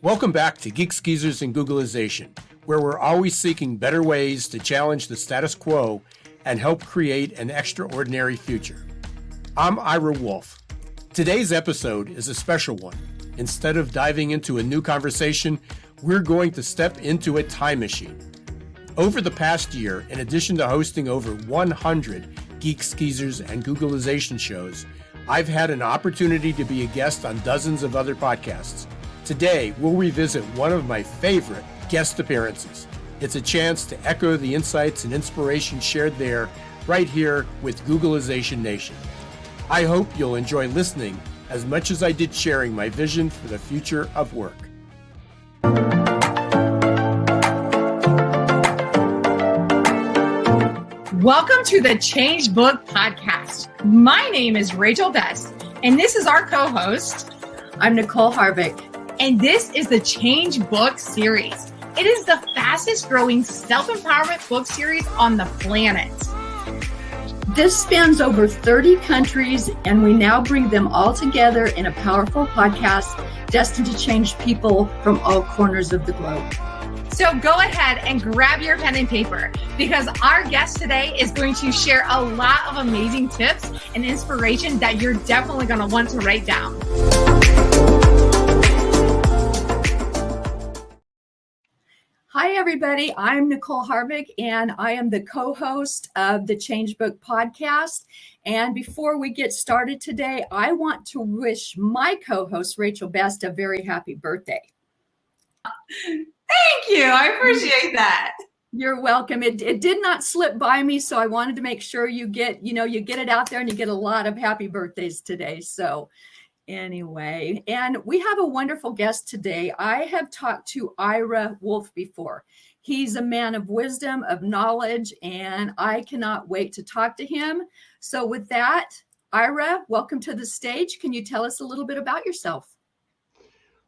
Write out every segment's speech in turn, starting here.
Welcome back to Geeks, Geezers, and Googleization, where we're always seeking better ways to challenge the status quo and help create an extraordinary future. I'm Ira Wolfe. Today's episode is a special one. Instead of diving into a new conversation, we're going to step into a time machine. Over the past year, in addition to hosting over 100 Geeks, Geezers, and Googleization shows, I've had an opportunity to be a guest on dozens of other podcasts. Today, we'll revisit one of my favorite guest appearances. It's a chance to echo the insights and inspiration shared there, right here with Googleization Nation. I hope you'll enjoy listening as much as I did sharing my vision for the future of work. Welcome to the Change Book Podcast. My name is Rachel Best, and this is our co-host. I'm Nicole Harvick. And this is the Change Book series. It is the fastest growing self-empowerment book series on the planet. This spans over 30 countries, and we now bring them all together in a powerful podcast destined to change people from all corners of the globe. So go ahead and grab your pen and paper, because our guest today is going to share a lot of amazing tips and inspiration that you're definitely going to want to write down. Hi, everybody. I'm Nicole Harvick, and I am the co-host of the Change Book Podcast. And before we get started today, I want to wish my co-host, Rachel Best, a very happy birthday. Thank you. I appreciate that. You're welcome. It did not slip by me, so I wanted to make sure you get it out there and you get a lot of happy birthdays today. So anyway, and we have a wonderful guest today. I have talked to Ira Wolfe before. He's a man of wisdom, of knowledge, and I cannot wait to talk to him. So with that, Ira, welcome to the stage. Can you tell us a little bit about yourself?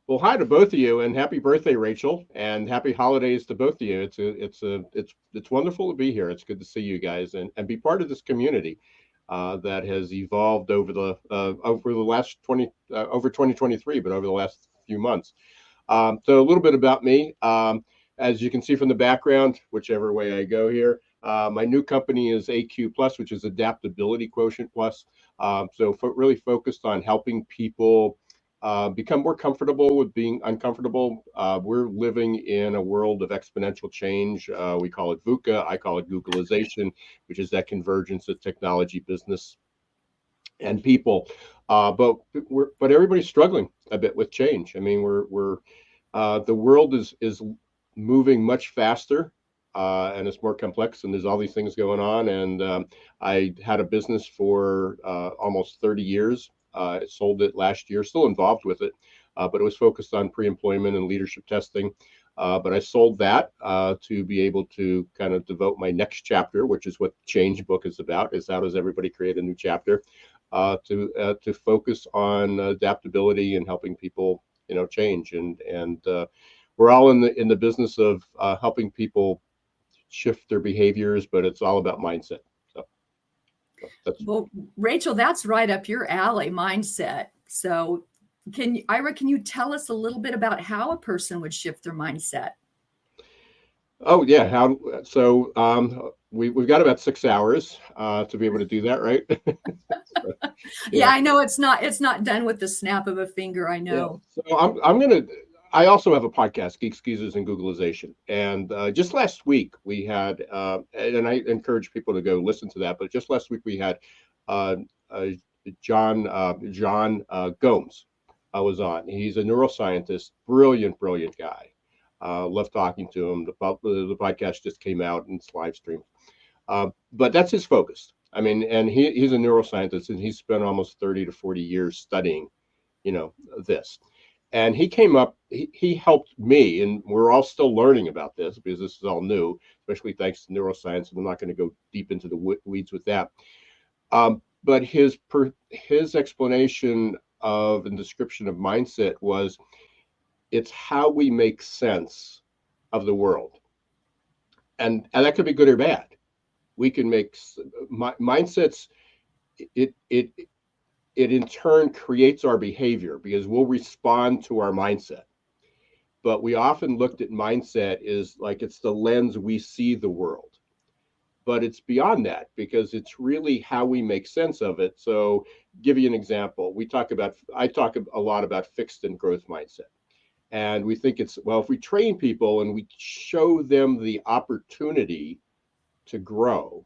Well, hi to both of you, and happy birthday, Rachel, and happy holidays to both of you. It's wonderful to be here. It's good to see you guys and be part of this community that has evolved over the last over 2023, but over the last few months. So a little bit about me. As you can see from the background, whichever way I go here, my new company is AQ Plus, which is Adaptability Quotient Plus. Really focused on helping people become more comfortable with being uncomfortable. We're living in a world of exponential change. We call it VUCA. I call it Googleization, which is that convergence of technology, business, and people. But everybody's struggling a bit with change. I mean, the world is moving much faster, and it's more complex, and there's all these things going on. And I had a business for almost 30 years. Sold it last year, still involved with it, but it was focused on pre-employment and leadership testing. But I sold that to be able to kind of devote my next chapter, which is what Change Book is about, is how does everybody create a new chapter, to focus on adaptability and helping people, change. And we're all in the business of helping people shift their behaviors, but it's all about mindset. Well, Rachel, that's right up your alley, mindset. So Ira, can you tell us a little bit about how a person would shift their mindset? Oh, yeah. We've got about 6 hours to be able to do that, right? Yeah, I know it's not done with the snap of a finger. I know. Yeah. So I also have a podcast, Geeks, Geezers, and Googleization. And just last week we had, and I encourage people to go listen to that, but just last week we had John Gomes was on. He's a neuroscientist, brilliant guy. Love talking to him. The podcast just came out and it's live streamed. But that's his focus. I mean, and he's a neuroscientist, and he's spent almost 30 to 40 years studying, this. And he came up, he helped me, and we're all still learning about this because this is all new, especially thanks to neuroscience. And I'm not going to go deep into the weeds with that. But his explanation of and description of mindset was, it's how we make sense of the world. And that could be good or bad. We can make mindsets, it in turn creates our behavior because we'll respond to our mindset. but we often looked at mindset as like it's the lens we see the world. But it's beyond that, because it's really how we make sense of it. So give you an example. I talk a lot about fixed and growth mindset. And we think it's, well, if we train people and we show them the opportunity to grow,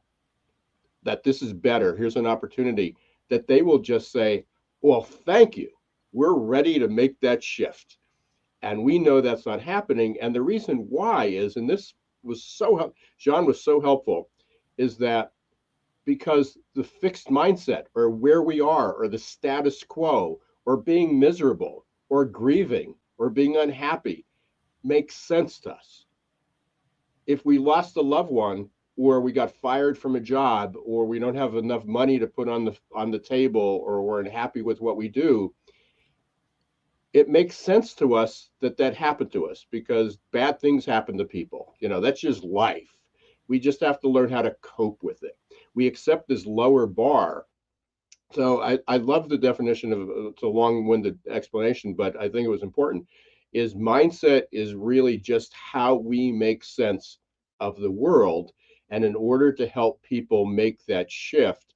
that this is better, here's an opportunity, that they will just say, well, thank you. We're ready to make that shift. And we know that's not happening. And the reason why is, and this was John was so helpful, is that because the fixed mindset, or where we are, or the status quo, or being miserable, or grieving, or being unhappy makes sense to us. If we lost a loved one, or we got fired from a job, or we don't have enough money to put on the table, or we're unhappy with what we do, it makes sense to us that happened to us, because bad things happen to people. That's just life. We just have to learn how to cope with it. We accept this lower bar. So I love the definition of, it's a long-winded explanation, but I think it was important, is mindset is really just how we make sense of the world. And in order to help people make that shift,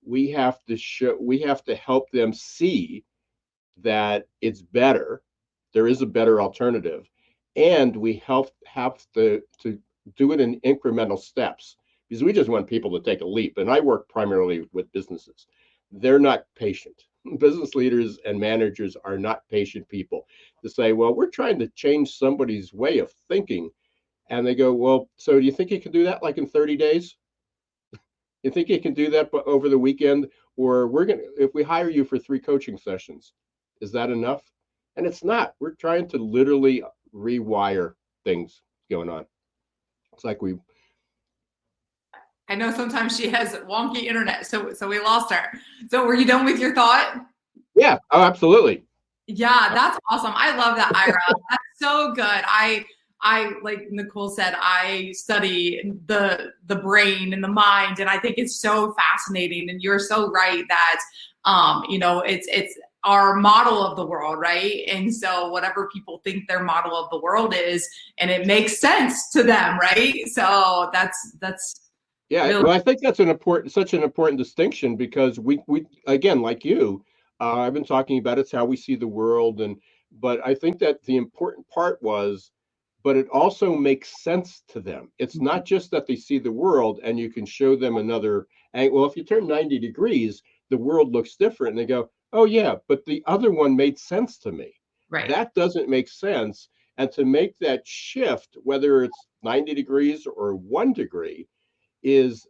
we have to help them see that it's better. There is a better alternative. And we have to do it in incremental steps, because we just want people to take a leap. And I work primarily with businesses. They're not patient. Business leaders and managers are not patient people to say, well, we're trying to change somebody's way of thinking. And they go, well, so do you think you can do that like in 30 days? You think you can do that over the weekend? Or if we hire you for 3 coaching sessions, is that enough? And it's not. We're trying to literally rewire things going on. It's like I know sometimes she has wonky internet, so we lost her. So were you done with your thought? Yeah. Oh, absolutely. Yeah, that's awesome. I love that, Ira. That's so good. I like Nicole said, I study the brain and the mind, and I think it's so fascinating. And you're so right that it's our model of the world, right? And so whatever people think their model of the world is, and it makes sense to them, right? So that's yeah. really- Well, I think that's such an important distinction, because we again, like you, I've been talking about it's how we see the world, but I think that the important part was, but it also makes sense to them. It's not just that they see the world and you can show them another angle. Well, if you turn 90 degrees, the world looks different, and they go, oh yeah, but the other one made sense to me. right. That doesn't make sense. And to make that shift, whether it's 90 degrees or 1 degree, is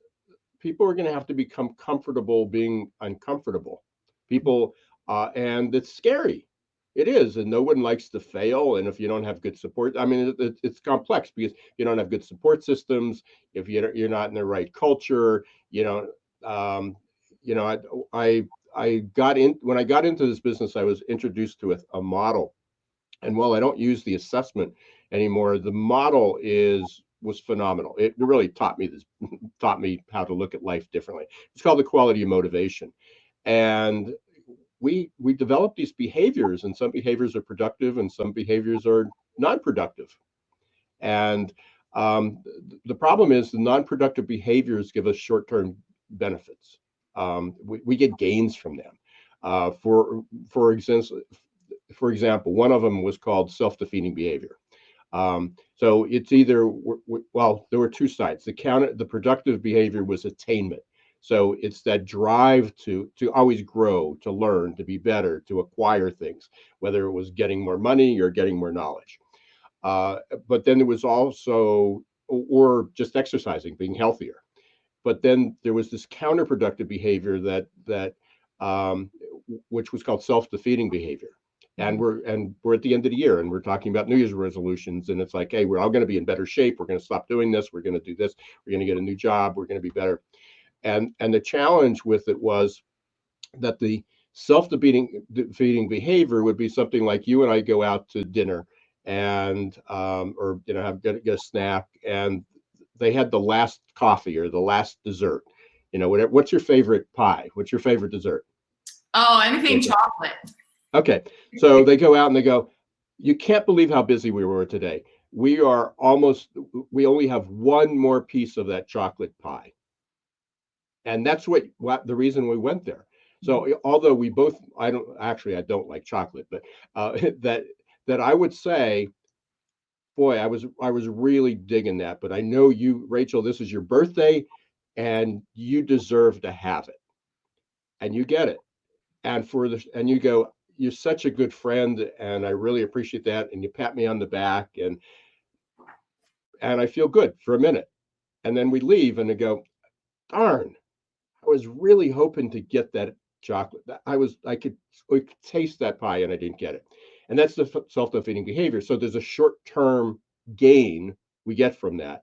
people are going to have to become comfortable being uncomfortable. People, and it's scary. It is, and no one likes to fail. And if you don't have good support, I mean, it's complex, because you don't have good support systems. If you're not in the right culture, I got in when I got into this business. I was introduced to a model, and while I don't use the assessment anymore, the model was phenomenal. It really taught me how to look at life differently. It's called the quality of motivation, and we develop these behaviors, and some behaviors are productive and some behaviors are non-productive. And the problem is the non-productive behaviors give us short-term benefits. We get gains from them. For example, one of them was called self-defeating behavior. So it's either, well, there were 2 sides. The productive behavior was attainment. So it's that drive to always grow, to learn, to be better, to acquire things, whether it was getting more money or getting more knowledge. But then there was also, or just exercising, being healthier. But then there was this counterproductive behavior which was called self-defeating behavior. And we're at the end of the year, and we're talking about New Year's resolutions, and it's like, hey, we're all going to be in better shape. We're going to stop doing this. We're going to do this. We're going to get a new job. We're going to be better. And the challenge with it was that the self-defeating behavior would be something like you and I go out to dinner, and or get a snack, and they had the last coffee or the last dessert. Whatever. What's your favorite pie? What's your favorite dessert? Oh, anything chocolate. Okay, so they go out and they go, You can't believe how busy we were today. We only have one more piece of that chocolate pie. And that's what the reason we went there. So although we both, I don't like chocolate, but that I would say, boy, I was really digging that. But I know you, Rachel, this is your birthday, and you deserve to have it, and you get it. And you go, you're such a good friend, and I really appreciate that. And you pat me on the back, and I feel good for a minute, and then we leave, and I go, darn, I was really hoping to get that chocolate. I could taste that pie and I didn't get it. And that's the self-defeating behavior. So there's a short-term gain we get from that,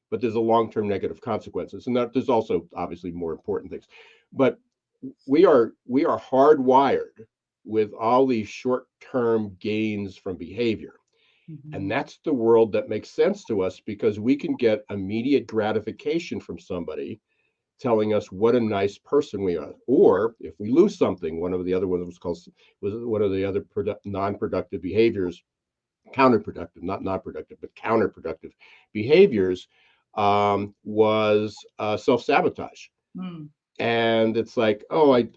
but there's a long-term negative consequences. And there's also obviously more important things. But we are hardwired with all these short-term gains from behavior. And that's the world that makes sense to us because we can get immediate gratification from somebody telling us what a nice person we are. Or if we lose something, one of the other ones was one of the other non-productive behaviors, counterproductive, not non-productive, but counterproductive behaviors, was self-sabotage. And it's like, oh, I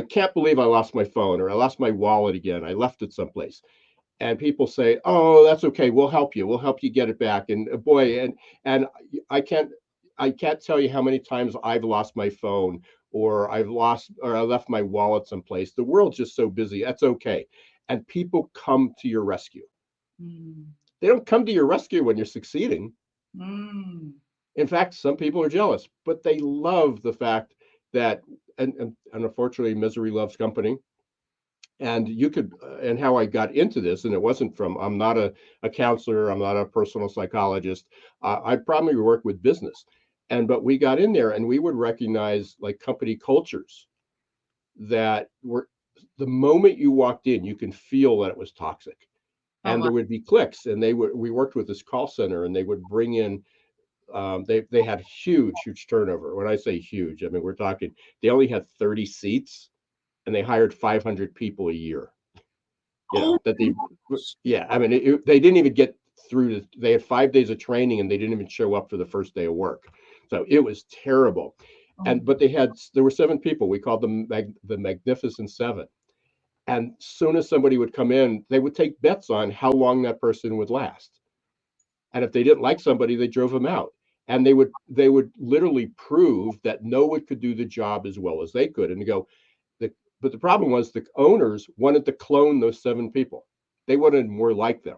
can't believe I lost my phone, or I lost my wallet again. I left it someplace. And people say, oh, that's okay, we'll help you, get it back. And boy, and i can't I can't tell you how many times I've lost my phone, or I left my wallet someplace. The world's just so busy. That's okay. And people come to your rescue. They don't come to your rescue when you're succeeding. In fact, some people are jealous, but they love the fact that, and unfortunately, misery loves company. And and how I got into this, and it wasn't from, I'm not a counselor, I'm not a personal psychologist. I probably work with business. But we got in there and we would recognize like company cultures that were, the moment you walked in, you can feel that it was toxic. And there would be clicks, and we worked with this call center, and they would bring in, they had huge turnover. When I say huge, I mean, we're talking, they only had 30 seats and they hired 500 people a year. I mean, they didn't even get through they had 5 days of training and they didn't even show up for the first day of work. So it was terrible. But there were 7 people. We called them the Magnificent Seven. And soon as somebody would come in, they would take bets on how long that person would last. And if they didn't like somebody, they drove them out. And they would literally prove that no one could do the job as well as they could. And go, but the problem was the owners wanted to clone those 7 people. They wanted more like them.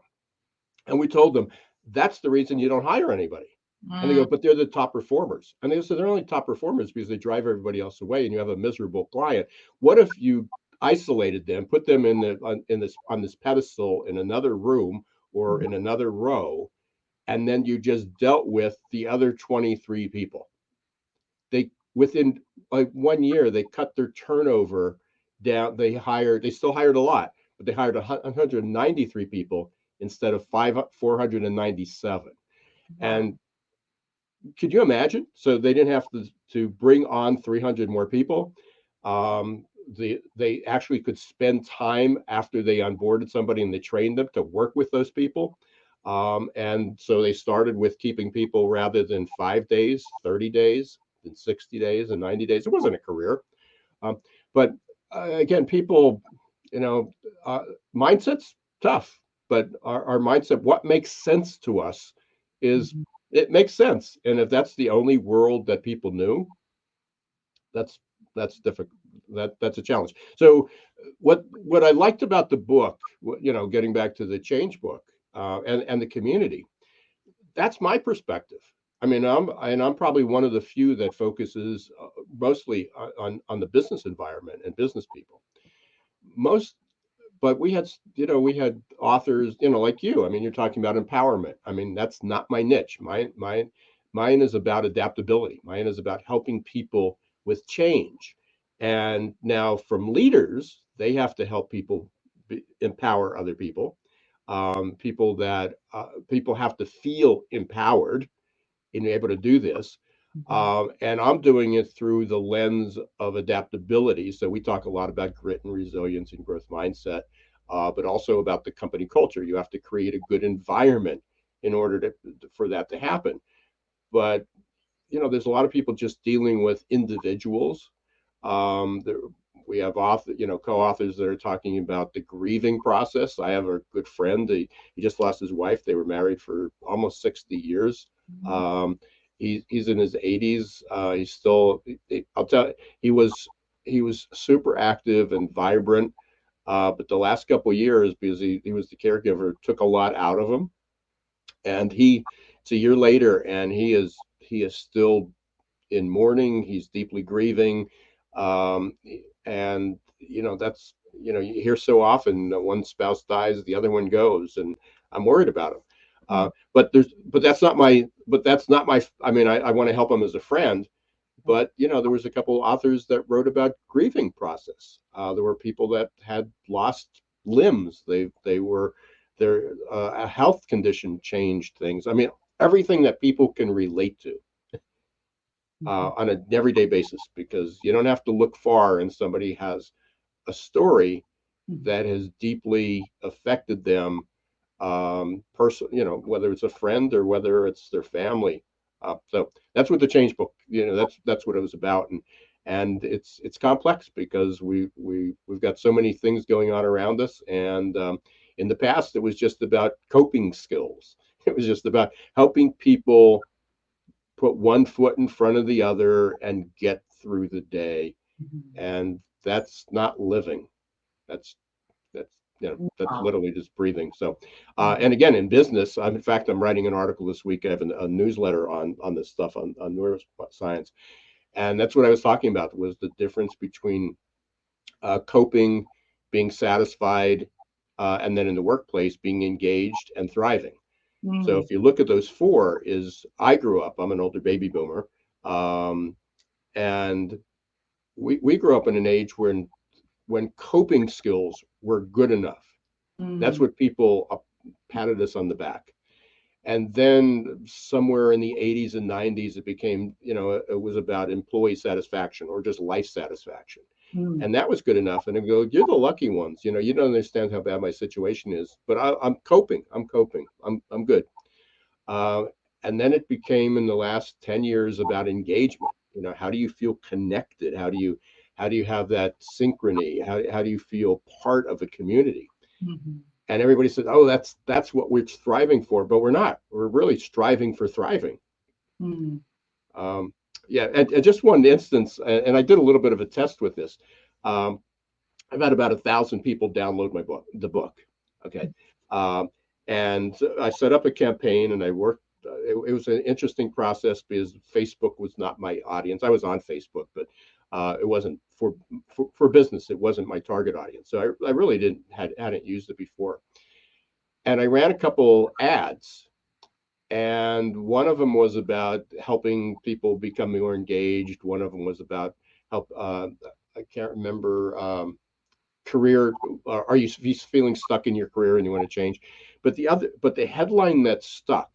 And we told them, that's the reason you don't hire anybody. And they go, but they're the top performers. And they said, they're only top performers because they drive everybody else away and you have a miserable client. What if you isolated them, put them on this pedestal in another room or in another row, and then you just dealt with the other 23 people? Within like 1 year, they cut their turnover down. They still hired a lot, but they hired 193 people instead of 497. And could you imagine? So they didn't have to bring on 300 more people. They actually could spend time after they onboarded somebody and they trained them to work with those people. And so they started with keeping people rather than 5 days, 30 days, than 60 days and 90 days. It wasn't a career. But again, people, mindset's tough, but our mindset, what makes sense to us is it makes sense. And if that's the only world that people knew, that's difficult. That's a challenge. So what I liked about the book, getting back to the change book, and the community, that's my perspective. I mean, I'm probably one of the few that focuses mostly on the business environment and business people. But we had authors, like you. I mean, you're talking about empowerment. I mean, that's not my niche. Mine is about adaptability. Mine is about helping people with change. And now from leaders, they have to help people empower other people. People have to feel empowered and able to do this. And I'm doing it through the lens of adaptability. So we talk a lot about grit and resilience and growth mindset. but also about the company culture. You have to create a good environment in order for that to happen. But there's a lot of people just dealing with individuals. There, we have co-authors that are talking about the grieving process. I have a good friend. He just lost his wife. They were married for almost 60 years. He's in his 80s. He's still. I'll tell you, he was super active and vibrant. But the last couple of years, because he was the caregiver, took a lot out of him. And it's a year later, and he is still in mourning. He's deeply grieving. And that's you hear so often that one spouse dies, the other one goes, and I'm worried about him. But that's not my. I mean, I want to help him as a friend. But there was a couple of authors that wrote about grieving process. There were people that had lost limbs. Their a health condition changed things. I mean, everything that people can relate to on an everyday basis, because you don't have to look far, and somebody has a story that has deeply affected them, whether it's a friend or whether it's their family. So that's what the Change book, that's what it was about, and it's complex because we've got so many things going on around us, and in the past it was just about coping skills. It was just about helping people put one foot in front of the other and get through the day, and that's not living. That's literally just breathing. So, and again, in business, in fact, I'm writing an article this week. I have a newsletter on this stuff on neuroscience, and that's what I was talking about, was the difference between coping, being satisfied, and then in the workplace being engaged and thriving. So if you look at those four, I grew up, I'm an older baby boomer, and we grew up in an age when coping skills were good enough. That's what people patted us on the back. And then somewhere in the 80s and 90s, it became, it was about employee satisfaction or just life satisfaction. And that was good enough. And I go, you're the lucky ones. You don't understand how bad my situation is, but I'm coping. I'm good. And then it became in the last 10 years about engagement. How do you feel connected? How do you have that synchrony? How do you feel part of a community? And everybody says, oh, that's what we're striving for, but we're not. We're really striving for thriving. Yeah, and just one instance, and I did a little bit of a test with this. I've had about 1,000 people download the book. Okay. And I set up a campaign, and I worked. It was an interesting process because Facebook was not my audience. I was on Facebook, but it wasn't for business. It wasn't my target audience. So I really hadn't used it before. And I ran a couple ads. And one of them was about helping people become more engaged. One of them was about help. I can't remember. Career. Are you feeling stuck in your career and you want to change? But the headline that stuck,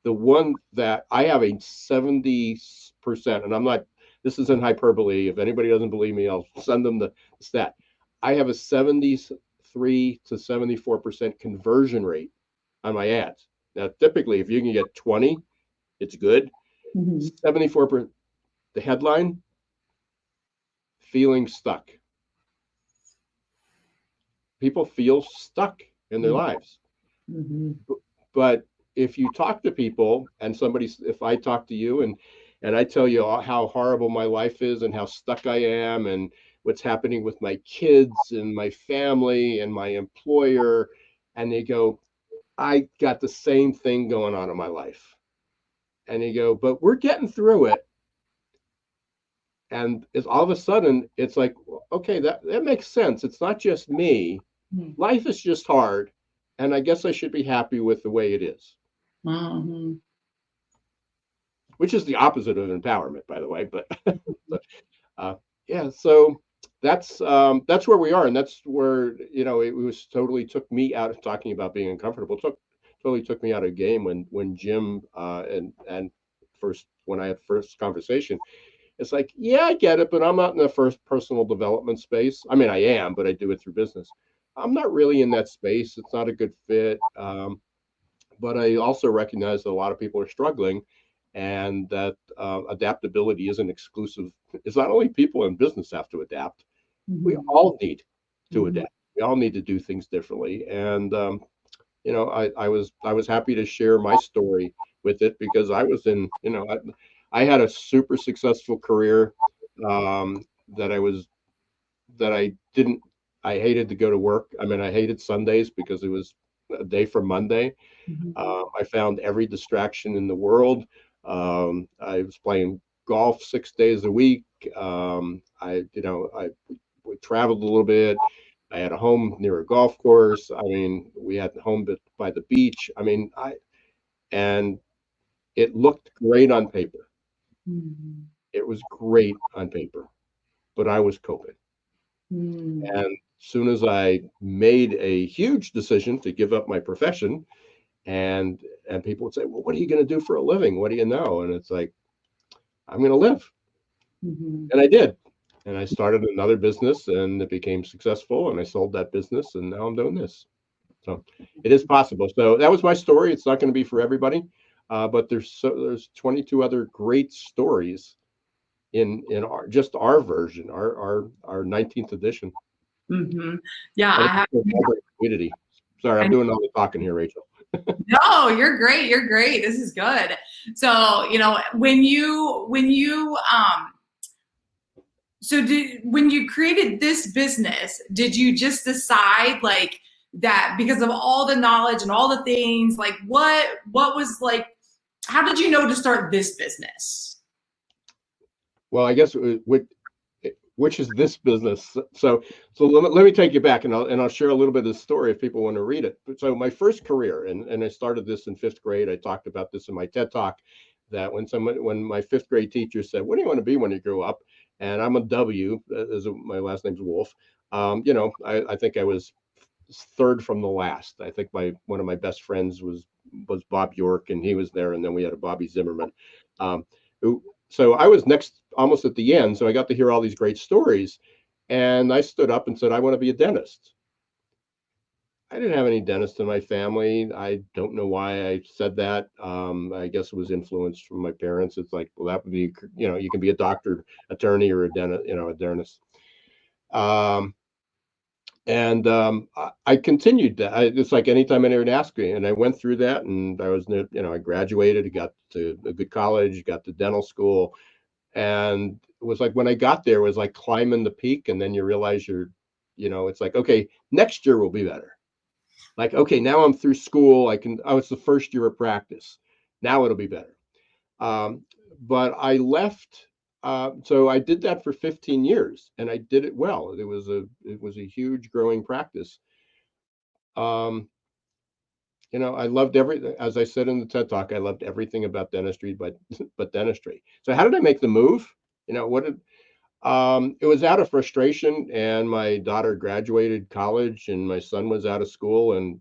the one that I have a 70%, and I'm not. This isn't hyperbole. If anybody doesn't believe me, I'll send them the stat. I have a 73 to 74% conversion rate on my ads. Now, typically, if you can get 20, it's good. 74%. The headline, feeling stuck. People feel stuck in their lives. But if you talk to people, and if I talk to you and I tell you how horrible my life is and how stuck I am and what's happening with my kids and my family and my employer, and they go, I got the same thing going on in my life. And you go, but we're getting through it. And it's all of a sudden, it's like, okay, that makes sense. It's not just me. Life is just hard. And I guess I should be happy with the way it is. Which is the opposite of empowerment, by the way. But yeah, so that's where we are. And that's where, it was totally took me out of talking about being uncomfortable. Totally took me out of the game when Jim and first, when I had first conversation, it's like, yeah, I get it, but I'm not in the first personal development space. I mean, I am, but I do it through business. I'm not really in that space. It's not a good fit. But I also recognize that a lot of people are struggling, and that adaptability isn't exclusive. It's not only people in business have to adapt. We Mhm. all need to Mhm. adapt. We all need to do things differently. And I was happy to share my story with it, because I was in, I had a super successful career, um, that I was that I didn't. I hated to go to work. I mean, I hated Sundays because it was a day from Monday. Mhm. I found every distraction in the world. I was playing golf 6 days a week. I we traveled a little bit. I had a home near a golf course. I mean, we had a home by the beach. I mean, and it looked great on paper. Mhm. It was great on paper, but I was coping. Mhm. And as soon as I made a huge decision to give up my profession, and people would say, "Well, what are you going to do for a living? What do you know?" And it's like, I'm going to live. Mhm. And I did. And I started another business, and it became successful, and I sold that business, and now I'm doing this. So it is possible. So that was my story. It's not going to be for everybody, but there's 22 other great stories in our version, our 19th edition. Mhm. Yeah, And I it's have. a vibrant community. Sorry, I'm doing all the talking here, Rachel. No, you're great. You're great. This is good. So, when you created this business, did you just decide like that because of all the knowledge and all the things, like what was like, how did you know to start this business? Well, I guess which is this business. So let me take you back, and I'll share a little bit of the story if people want to read it. So my first career, and I started this in fifth grade. I talked about this in my TED talk, that when my fifth grade teacher said, "What do you want to be when you grow up?" And I'm a W, as my last name's Wolf. I think I was third from the last. I think one of my best friends was Bob York, and he was there, and then we had a Bobby Zimmerman. Um, so I was next, almost at the end. So I got to hear all these great stories, and I stood up and said, "I want to be a dentist." I didn't have any dentists in my family. I don't know why I said that. I guess it was influenced from my parents. It's like, well, that would be, you can be a doctor, attorney, or a dentist, a dentist. Um, and I continued that. It's like anytime anyone asked me, and I went through that, and I graduated, I got to a good college, got to dental school, and it was like when I got there, it was like climbing the peak, and then you realize it's like, okay, next year will be better. Like, okay, now I'm through school. It's the first year of practice. Now it'll be better. Um, but I left. So I did that for 15 years, and I did it well. It was a huge growing practice. Um, I loved everything. As I said in the TED Talk, I loved everything about dentistry, but but dentistry. So how did I make the move? What did It was out of frustration, and my daughter graduated college, and my son was out of school, and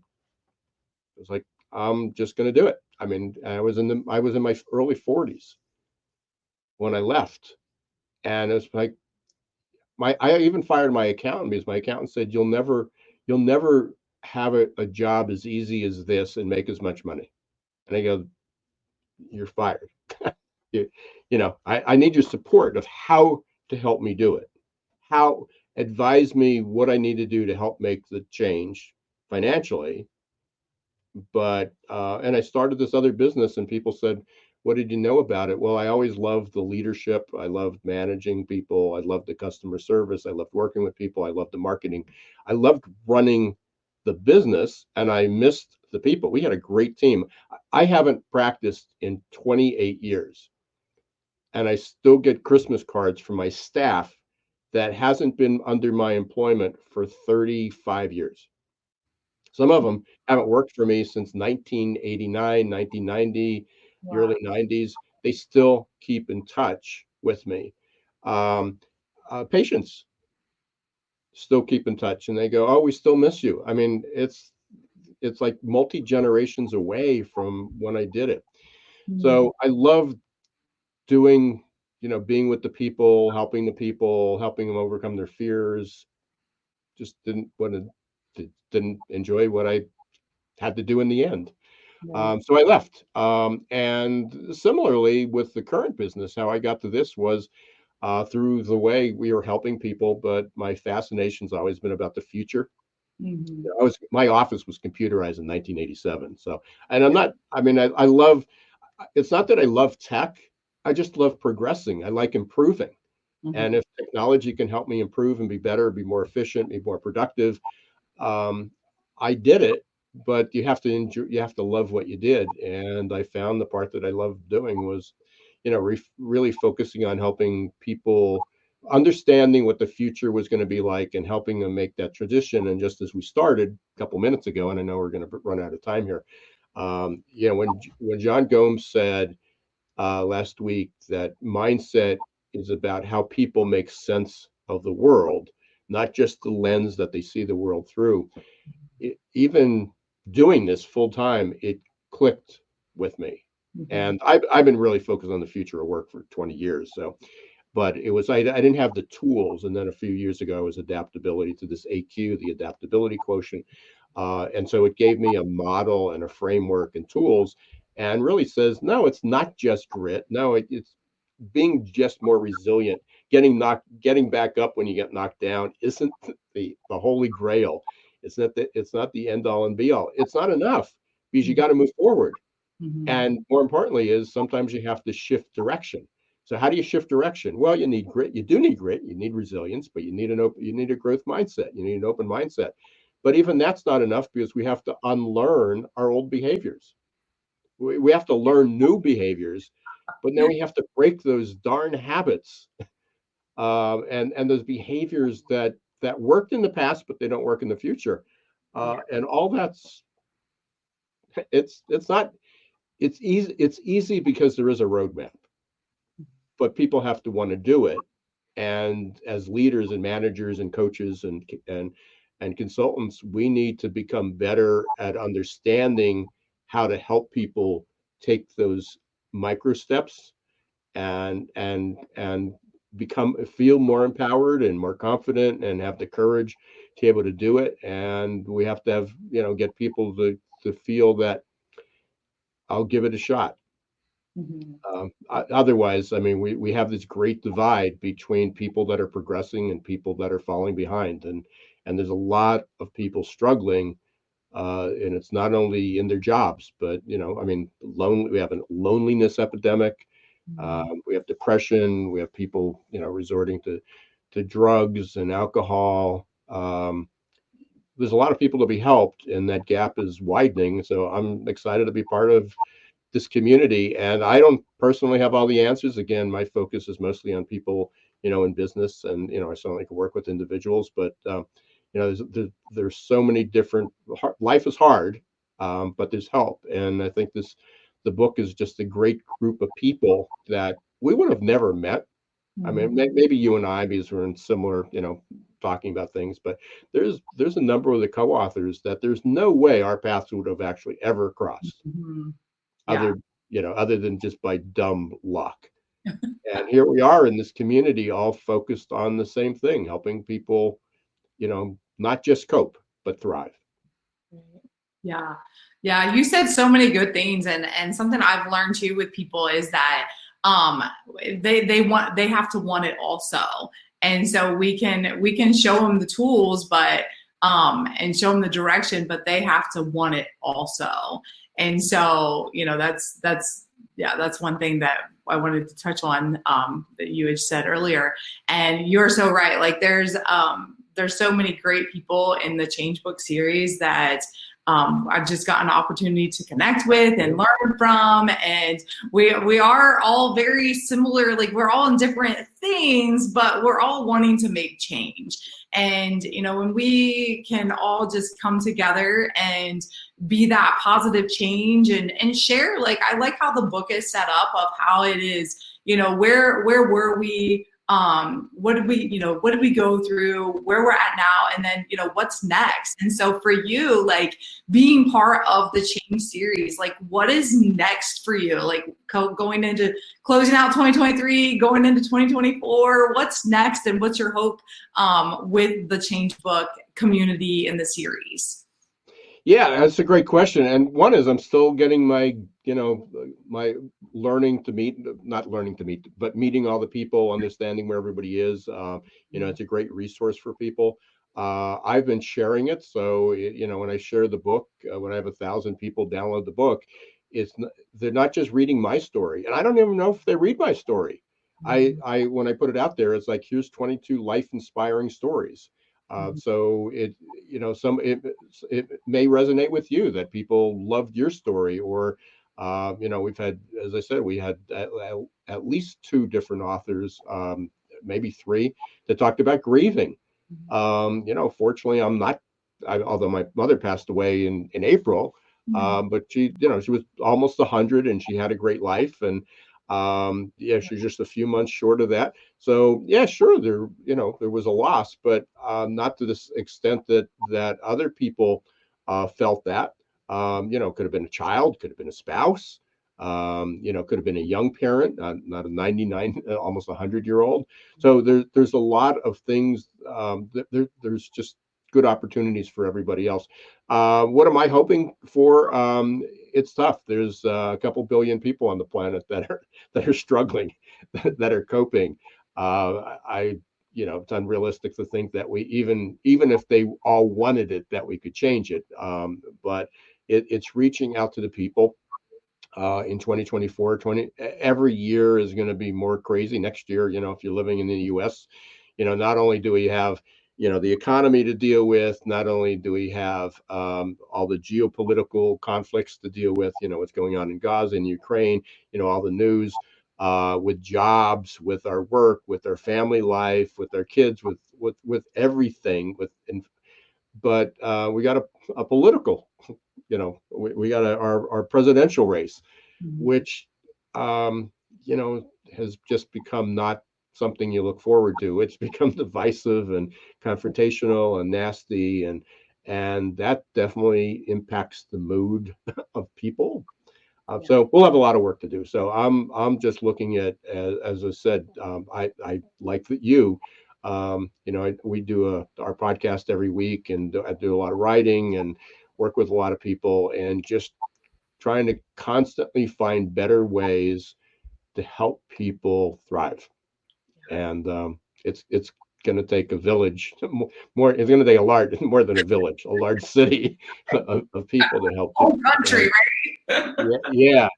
it was like, I'm just going to do it. I mean, I was in my early 40s when I left, and it was like I even fired my accountant, because my accountant said, you'll never have a job as easy as this and make as much money. And I go, you're fired. you, I need your support of how to help me do it. How Advise me what I need to do to help make the change financially. But and I started this other business, and people said, "What did you know about it?" Well, I always loved the leadership. I loved managing people. I loved the customer service. I loved working with people. I loved the marketing. I loved running the business, and I missed the people. We had a great team. I haven't practiced in 28 years, and I still get Christmas cards from my staff that hasn't been under my employment for 35 years. Some of them haven't worked for me since 1989, 1990, the Wow. early 90s. They still keep in touch with me. Um, Patients still keep in touch, and they go, "Oh, we still miss you." I mean, it's like multi generations away from when I did it. Mhm. So I love doing, being with the people, helping them overcome their fears. Just didn't enjoy what I had to do in the end. Right. So I left. And similarly with the current business, how I got to this was through the way we were helping people, but my fascination's always been about the future. Mhm. My office was computerized in 1987. So, and I'm not, I mean, I love, it's not that I love tech. I just love progressing. I like improving. And Mhm. if technology can help me improve and be better, be more efficient, be more productive, um, I did it. But you have to enjoy, you have to love what you did. And I found the part that I loved doing was, really focusing on helping people understanding what the future was going to be like and helping them make that transition. And just as we started a couple minutes ago, and I know we're going to run out of time here, when John Gomes said last week that mindset is about how people make sense of the world, not just the lens that they see the world through. Even doing this full time, it clicked with me. Mhm. And I've been really focused on the future of work for 20 years. So, but it was, I didn't have the tools. And then a few years ago, it was adaptability to this AQ, the adaptability quotient. And so it gave me a model and a framework and tools and really says, no, it's not just grit. No, it's being just more resilient. Getting back up when you get knocked down isn't the holy grail. It's not the end all and be all. It's not enough because you got to move forward. Mhm. And more importantly is sometimes you have to shift direction. So how do you shift direction? Well, you need grit. You do need grit. You need resilience, but you need a growth mindset. You need an open mindset. But even that's not enough because we have to unlearn our old behaviors. We have to learn new behaviors, but then we have to break those darn habits and those behaviors that worked in the past, but they don't work in the future. And all that's it's not it's easy because there is a roadmap, but people have to want to do it. And as leaders and managers and coaches and consultants, we need to become better at understanding how to help people take those micro steps and become feel more empowered and more confident and have the courage to be able to do it. And we have to have, get people to feel that I'll give it a shot. Mhm. Otherwise, I mean, we have this great divide between people that are progressing and people that are falling behind, and there's a lot of people struggling, and it's not only in their jobs, but I mean, we have a loneliness epidemic, Mhm. we have depression, we have people resorting to drugs and alcohol. There's a lot of people to be helped, and that gap is widening. So I'm excited to be part of this community. And I don't personally have all the answers. Again, my focus is mostly on people, in business, and I certainly can work with individuals. But there's so many different. Life is hard, but there's help, and I think the book is just a great group of people that we would have never met. I mean, Mhm. maybe you and I, because we're in similar, talking about things, but there's a number of the co-authors that there's no way our paths would have actually ever crossed Mhm. Yeah. other other than just by dumb luck. And here we are in this community all focused on the same thing, helping people not just cope but thrive. Yeah. Yeah. You said so many good things. And something I've learned too with people is that um they have to want it also. And so we can show them the tools, but and show them the direction, but they have to want it also. And so, that's one thing that I wanted to touch on that you had said earlier. And you're so right. Like there's so many great people in the Change Book series that I've just gotten an opportunity to connect with and learn from. And we are all very similar. Like we're all in different things, but we're all wanting to make change. And, when we can all just come together and be that positive change and share, like, I like how the book is set up of how it is, where were we? What did we go through, where we're at now, and then what's next. And so for you, like being part of the Change series, like what is next for you, like going into closing out 2023, going into 2024, what's next, and what's your hope with the Change Book community in the series? Yeah, that's a great question. And one is I'm still getting my, my learning to meet, not learning to meet, but meeting all the people, understanding where everybody is. It's a great resource for people. I've been sharing it. So, when I share the book, when I have 1,000 people download the book, they're not just reading my story. And I don't even know if they read my story. When I put it out there, it's like, here's 22 life inspiring stories. So it may resonate with you that people loved your story, or we've had, as I said, we had at least 2 different authors, maybe 3, that talked about grieving. Fortunately, I'm not. Although my mother passed away in April, but she was almost 100 and she had a great life, and she's just a few months short of that. So yeah, sure, there was a loss, but not to this extent that other people felt that. Could have been a child, could have been a spouse, could have been a young parent, not a 99, almost 100-year-old. So there's a lot of things. There's just good opportunities for everybody else. What am I hoping for? It's tough. There's a couple billion people on the planet that are struggling, that are coping. It's unrealistic to think that we even if they all wanted it, that we could change it. But it's reaching out to the people. In 2024, every year is going to be more crazy. Next year, if you're living in the U.S., not only do we have the economy to deal with, not only do we have all the geopolitical conflicts to deal with, what's going on in Gaza and Ukraine, all the news, with jobs, with our work, with our family life, with our kids, with everything, but we got a political, we got our presidential race, which has just become not something you look forward to. It's become divisive and confrontational and nasty, and that definitely impacts the mood of people. So we'll have a lot of work to do. So I'm just looking at, as I said, I like that we do our podcast every week, and I do a lot of writing and work with a lot of people, and just trying to constantly find better ways to help people thrive. And it's going to take a village more. It's going to take more than a village, a large city of people to help. Whole country, right? Yeah.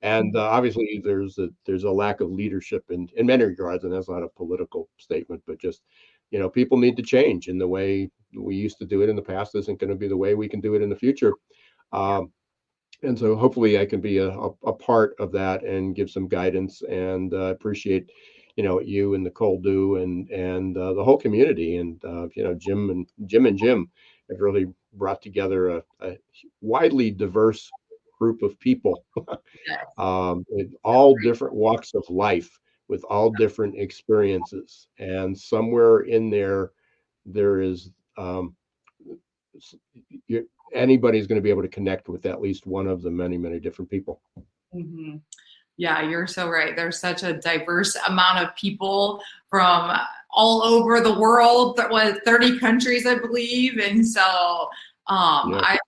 And obviously there's a lack of leadership in many regards, and that's not a political statement, but just people need to change, and the way we used to do it in the past isn't going to be the way we can do it in the future. And so hopefully I can be a part of that and give some guidance, and appreciate what you and Nicole do, and the whole community, and Jim have really brought together a widely diverse group of people, in all different walks of life, with all different experiences, and somewhere in there is anybody's going to be able to connect with at least one of the many, many different people. Mm-hmm. Yeah, you're so right. There's such a diverse amount of people from all over the world, 30 countries, I believe. And so I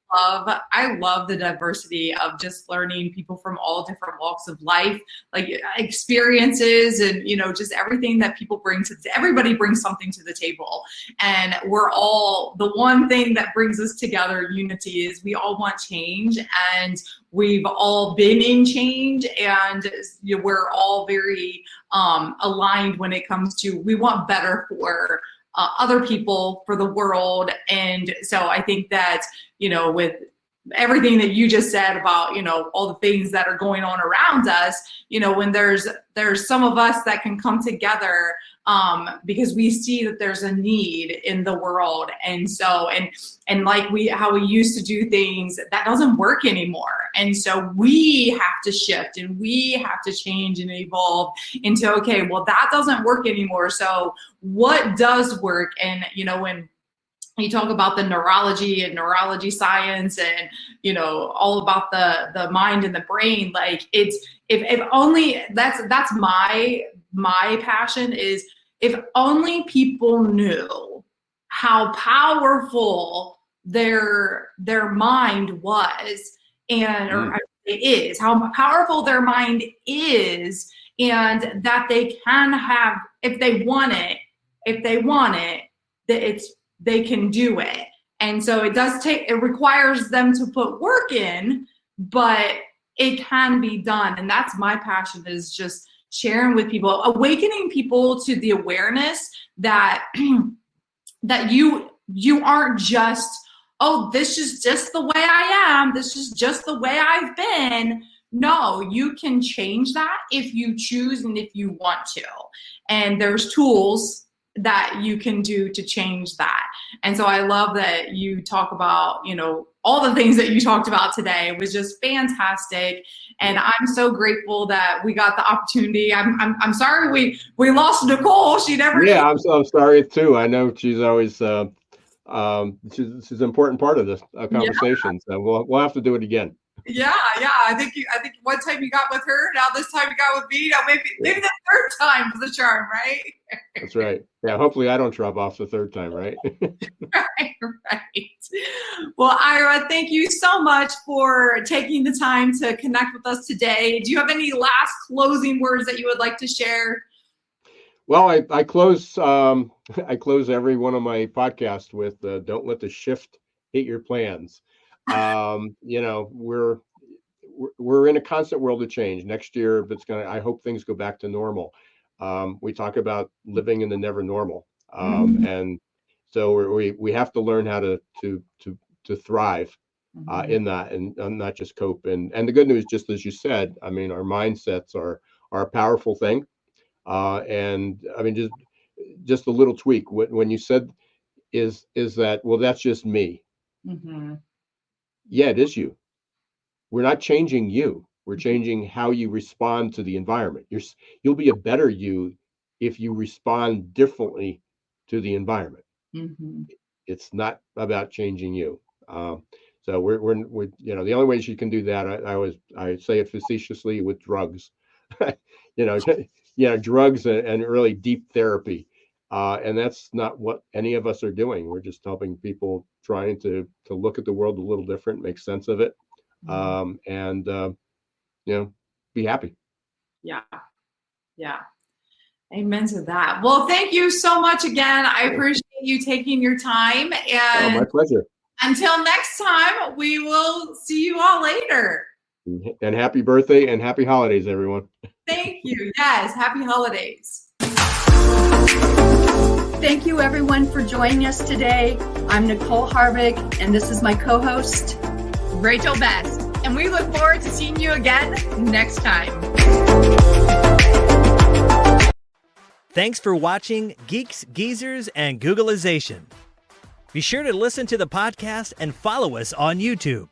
love the diversity of just learning people from all different walks of life, like experiences, and just everything that people bring everybody brings something to the table, and we're all, the one thing that brings us together, unity, is we all want change, and we've all been in change, and we're all very aligned when it comes to, we want better for other people, for the world. And so I think that, with everything that you just said about, all the things that are going on around us, when there's some of us that can come together, because we see that there's a need in the world. And so, and like how we used to do things, that doesn't work anymore. And so we have to shift, and we have to change and evolve into, okay, well, that doesn't work anymore. So what does work? And, when you talk about the neurology science, and all about the mind and the brain, like it's, if only, that's my passion, is if only people knew how powerful their mind was, and or it is, how powerful their mind is, and that they can have, if they want it, that they can do it. And so it requires them to put work in, but it can be done. And that's my passion, is just sharing with people, awakening people to the awareness that that you aren't just, oh, this is just the way I am, this is just the way I've been. No, you can change that if you choose and if you want to. And there's tools that you can do to change that. And so I love that you talk about, all the things that you talked about today. It was just fantastic. And I'm so grateful that we got the opportunity. I'm sorry we lost Nicole. She never. Yeah, I'm sorry too. I know she's always she's an important part of this conversation. So we'll have to do it again. Yeah. I think one time you got with her, now this time you got with me. Now maybe the third time's the charm, right? That's right. Yeah, hopefully I don't drop off the third time, right? Right. Well, Ira, thank you so much for taking the time to connect with us today. Do you have any last closing words that you would like to share? Well, I close every one of my podcasts with don't let the shift hit your plans. We're in a constant world of change. Next year, I hope things go back to normal. We talk about living in the never normal, and so we have to learn how to thrive in that, and not just cope. And the good news, just as you said, I mean, our mindsets are a powerful thing. And I mean, just a little tweak. When you said is that, well, that's just me. Mm-hmm. Yeah, it is you. We're not changing you. We're changing how you respond to the environment. You'll be a better you if you respond differently to the environment. Mm-hmm. It's not about changing you. So we're the only ways you can do that. I say it facetiously, with drugs. Drugs and really deep therapy. And that's not what any of us are doing. We're just helping people, trying to look at the world a little different, make sense of it, and be happy. Yeah. Amen to that. Well, thank you so much again. I appreciate you taking your time. And my pleasure. Until next time, we will see you all later. And happy birthday and happy holidays, everyone. Thank you. Yes, happy holidays. Thank you, everyone, for joining us today. I'm Nicole Harvick, and this is my co-host, Rachel Best. And we look forward to seeing you again next time. Thanks for watching Geeks, Geezers, and Googleization. Be sure to listen to the podcast and follow us on YouTube.